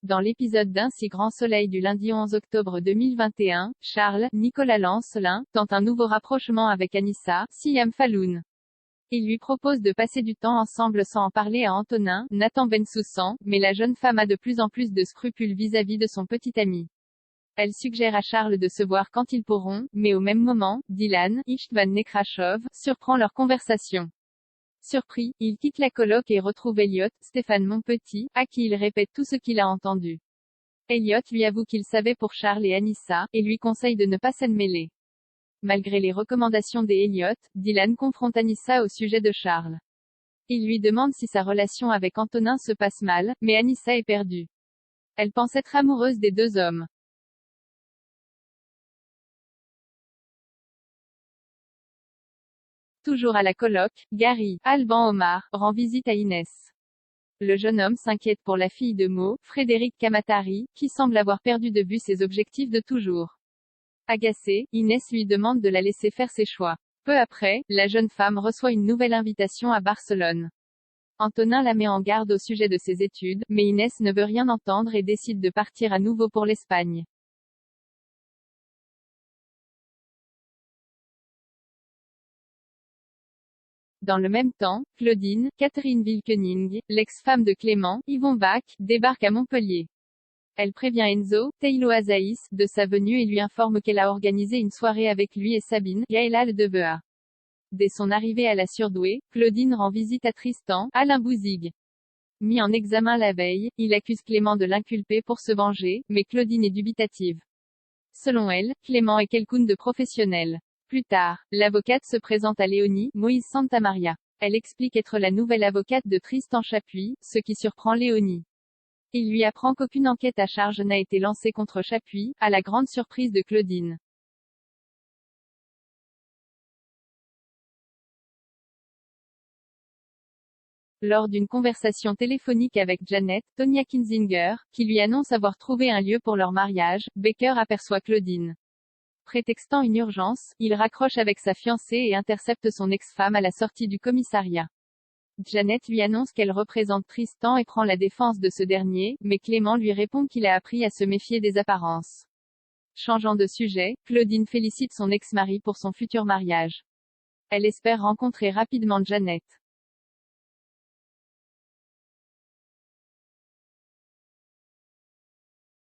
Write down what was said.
Dans l'épisode d'Un si grand soleil du lundi 11 octobre 2021, Charles, Nicolas Lancelin, tente un nouveau rapprochement avec Anissa, Siam Falloun. Il lui propose de passer du temps ensemble sans en parler à Antonin, Nathan Bensoussan, mais la jeune femme a de plus en plus de scrupules vis-à-vis de son petit ami. Elle suggère à Charles de se voir quand ils pourront, mais au même moment, Dylan, Istvan Nekrashov, surprend leur conversation. Surpris, il quitte la coloc et retrouve Elliot, Stéphane Monpetit, à qui il répète tout ce qu'il a entendu. Elliot lui avoue qu'il savait pour Charles et Anissa, et lui conseille de ne pas s'en mêler. Malgré les recommandations d'Elliot, Dylan confronte Anissa au sujet de Charles. Il lui demande si sa relation avec Antonin se passe mal, mais Anissa est perdue. Elle pense être amoureuse des deux hommes. Toujours à la coloc, Gary, Alban Omar, rend visite à Inès. Le jeune homme s'inquiète pour la fille de Mo, Frédéric Kamatari, qui semble avoir perdu de vue ses objectifs de toujours. Agacée, Inès lui demande de la laisser faire ses choix. Peu après, la jeune femme reçoit une nouvelle invitation à Barcelone. Antonin la met en garde au sujet de ses études, mais Inès ne veut rien entendre et décide de partir à nouveau pour l'Espagne. Dans le même temps, Claudine, Catherine Wilkening, l'ex-femme de Clément, Yvon Bach, débarque à Montpellier. Elle prévient Enzo, Teilo Azaïs, de sa venue et lui informe qu'elle a organisé une soirée avec lui et Sabine, Gaëlla de Bea. Dès son arrivée à la Surdouée, Claudine rend visite à Tristan, Alain Bouzigues. Mis en examen la veille, il accuse Clément de l'inculper pour se venger, mais Claudine est dubitative. Selon elle, Clément est quelqu'un de professionnel. Plus tard, l'avocate se présente à Léonie, Moïse Santamaria. Elle explique être la nouvelle avocate de Tristan Chapuis, ce qui surprend Léonie. Il lui apprend qu'aucune enquête à charge n'a été lancée contre Chapuis, à la grande surprise de Claudine. Lors d'une conversation téléphonique avec Janet, Tonya Kinzinger, qui lui annonce avoir trouvé un lieu pour leur mariage, Baker aperçoit Claudine. Prétextant une urgence, il raccroche avec sa fiancée et intercepte son ex-femme à la sortie du commissariat. Janet lui annonce qu'elle représente Tristan et prend la défense de ce dernier, mais Clément lui répond qu'il a appris à se méfier des apparences. Changeant de sujet, Claudine félicite son ex-mari pour son futur mariage. Elle espère rencontrer rapidement Janet.